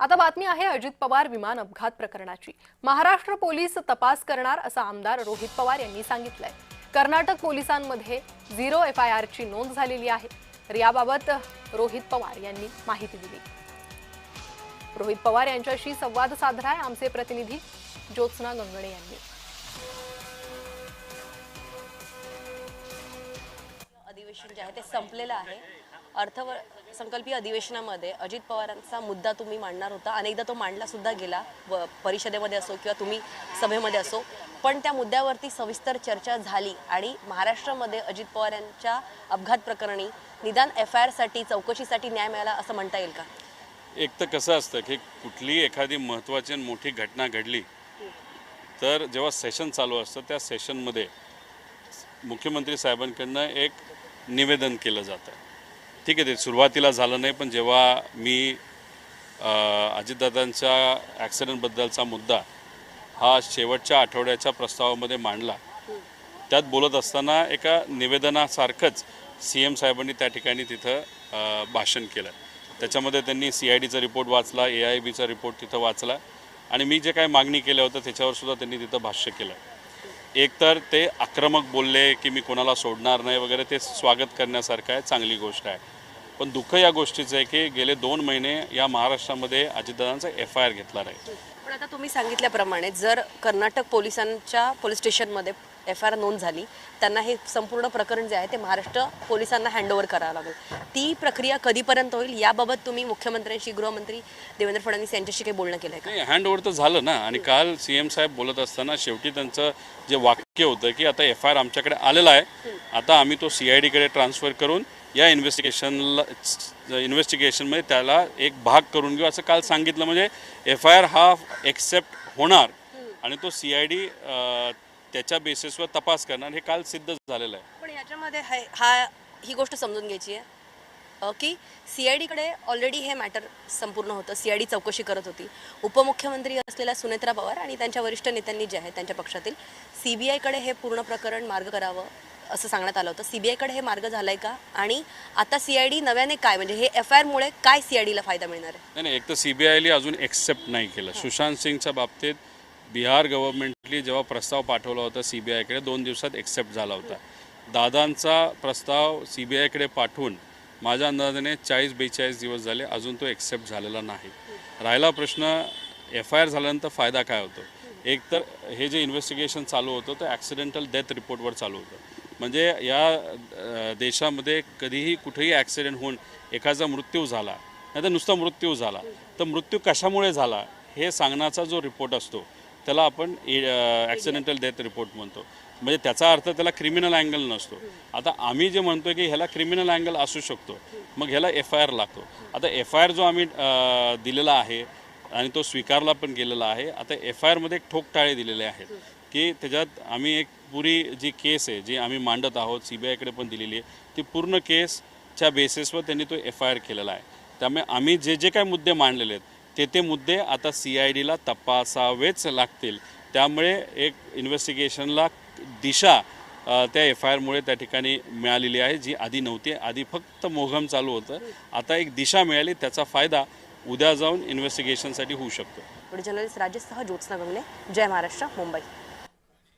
आता बातमी आहे अजित पवार विमान अपघात प्रकरणाची। महाराष्ट्र पोलीस तपास करणार असं आमदार रोहित पवार यांनी सांगितलंय। कर्नाटक पोलिसांमध्ये 0 FIR ची नोंद झालेली आहे। तर याबाबत रोहित पवार यांनी माहिती दिली। रोहित पवार यांच्याशी संवाद साधलाय आमचे प्रतिनिधी ज्योत्स्ना गंगणे यांनी। अधिवेशन जे आहे ते संपलेलं आहे। अर्थसंकल्पीय अधिवेशनामध्ये अजित पवारांचा मुद्दा तुम्ही मांडणार होता, अनेकदा तो मांडला सुद्धा गेला, परिषदेमध्ये असो किंवा तुम्ही सभेमध्ये असो, पण त्या मुद्द्यावरती सविस्तर चर्चा झाली आणि महाराष्ट्रामध्ये अजित पवार यांच्या अपघात प्रकरणी निदान FIR साठी चौकशीसाठी न्याय मिळाला असं म्हणता येईल का? एक तर कसं असतं की कुठली एखादी महत्त्वाची आणि मोठी घटना घडली तर जेव्हा सेशन चालू असतं त्या सेशनमध्ये मुख्यमंत्री साहेबांकडनं एक निवेदन केलं जातं। ठीक आहे, ते सुरुवातीला झालं नाही, पण जेव्हा मी अजितदादांच्या ॲक्सिडेंटबद्दलचा मुद्दा हा शेवटच्या आठवड्याच्या प्रस्तावामध्ये मांडला, त्यात बोलत असताना एका निवेदनासारखंच CM साहेबांनी त्या ठिकाणी तिथं भाषण केलं। त्याच्यामध्ये त्यांनी CIDचा रिपोर्ट वाचला, AIBचा रिपोर्ट तिथं वाचला आणि मी जे काही मागणी केलं होतं त्याच्यावर सुद्धा त्यांनी तिथं भाष्य केलं। एकतर ते आक्रमक बोलले की मी कोणाला सोडणार नाही वगैरे, ते स्वागत करण्यासारखं आहे, चांगली गोष्ट आहे। पण दुःख या गोष्टीचं आहे की गेले 2 महिने या महाराष्ट्रामध्ये अजितदादांचा FIR घेतला नाही। पण आता तुम्ही सांगितल्याप्रमाणे जर कर्नाटक पोलिसांच्या पोलीस स्टेशनमध्ये FIR नोंद झाली, त्यांना हे संपूर्ण प्रकरण जे आहे ते महाराष्ट्र पोलिसांना हँडओव्हर करावं लागेल, ती प्रक्रिया कधीपर्यंत होईल याबाबत तुम्ही मुख्यमंत्र्यांशी, गृहमंत्री देवेंद्र फडणवीस यांच्याशी काही बोलणं केलंय का? नाही, हँडओव्हर तर झालं ना। आणि काल CM साहेब बोलत असताना शेवटी त्यांचं जे वाक्य होतं की आता FIR आमच्याकडे आलेला आहे, आता आम्ही तो CIDकडे ट्रान्सफर करून या इन्व्हेस्टिगेशनमध्ये त्याला एक भाग करून घेऊ असं काल सांगितलं। म्हणजे FIR हा एक्सेप्ट होणार आणि तो CID त्याच्या बेसिसवर तपास करणार, हे काल सिद्ध झालेलं आहे। पण याच्यामध्ये ही गोष्ट समजून घ्यायची आहे की CIDकडे ऑलरेडी हे मॅटर संपूर्ण होतं, CID चौकशी करत होती। उपमुख्यमंत्री असलेल्या सुनेत्रा पवार आणि त्यांच्या वरिष्ठ नेत्यांनी जे आहे त्यांच्या पक्षातील CBIकडे हे पूर्ण प्रकरण मार्ग करावं असं सांगण्यात आलं होतं। CBIकडे हे मार्ग झालाय का? आणि आता CID नव्याने काय, म्हणजे हे FIR मुळे काय CIDला फायदा मिळणार आहे? नाही, एक तर CBIने अजून एक्सेप्ट नाही केलं। सुशांत सिंगच्या बाबतीत बिहार गव्हर्नमेंटली जेव्हा प्रस्ताव पाठवला होता CBIकडे, 2 दिवसात एक्सेप्ट झाला होता। दादांचा प्रस्ताव CBIकडे पाठवून माझ्या अंदाजाने 40-42 दिवस झाले, अजून तो एक्सेप्ट झालेला नाही। राहिला प्रश्न FIR झाल्यानंतर फायदा काय होतो? एक तर हे जे इन्व्हेस्टिगेशन चालू होतं ते ॲक्सिडेंटल डेथ रिपोर्टवर चालू होतं। म्हणजे या देशामध्ये कधीही कुठेही ॲक्सिडेंट होऊन एखादा मृत्यू झाला, नाही तर नुसता मृत्यू झाला, तर मृत्यू कशामुळे झाला हे सांगण्याचा जो रिपोर्ट असतो त्याला आपण ॲक्सिडेंटल डेथ रिपोर्ट म्हणतो। म्हणजे त्याचा अर्थ त्याला क्रिमिनल अँगल नसतो। आता आम्ही जे म्हणतो की ह्याला क्रिमिनल अँगल असू शकतो, मग ह्याला FIR लागतो। आता FIR जो आम्ही दिलेला आहे आणि तो स्वीकारला पण गेलेला आहे। आता FIRमध्ये एक ठोकताळे दिलेले आहेत की त्याच्यात आम्ही एक पुरी जी केस आहे जी आम्ही मांडत आहोत, CBIकडे पण दिलेली आहे, ती पूर्ण केसच्या बेसिसवर त्यांनी तो FIR केलेला आहे। त्यामुळे आम्ही जे काही मुद्दे मांडलेले आहेत ते मुद्दे आता CIDला तपासावेच लागतील। त्यामुळे एक इन्व्हेस्टिगेशनला दिशा त्या FIR मुळे त्या ठिकाणी मिळालेली आहे, जी आधी नव्हती। आधी फक्त मोघम चालू होतं, आता एक दिशा मिळाली, त्याचा फायदा उद्या जाऊन इन्व्हेस्टिगेशनसाठी होऊ शकतो। जर्नलिस्ट राजेशसह ज्योत्स्ना गंगणे, जय महाराष्ट्र, मुंबई।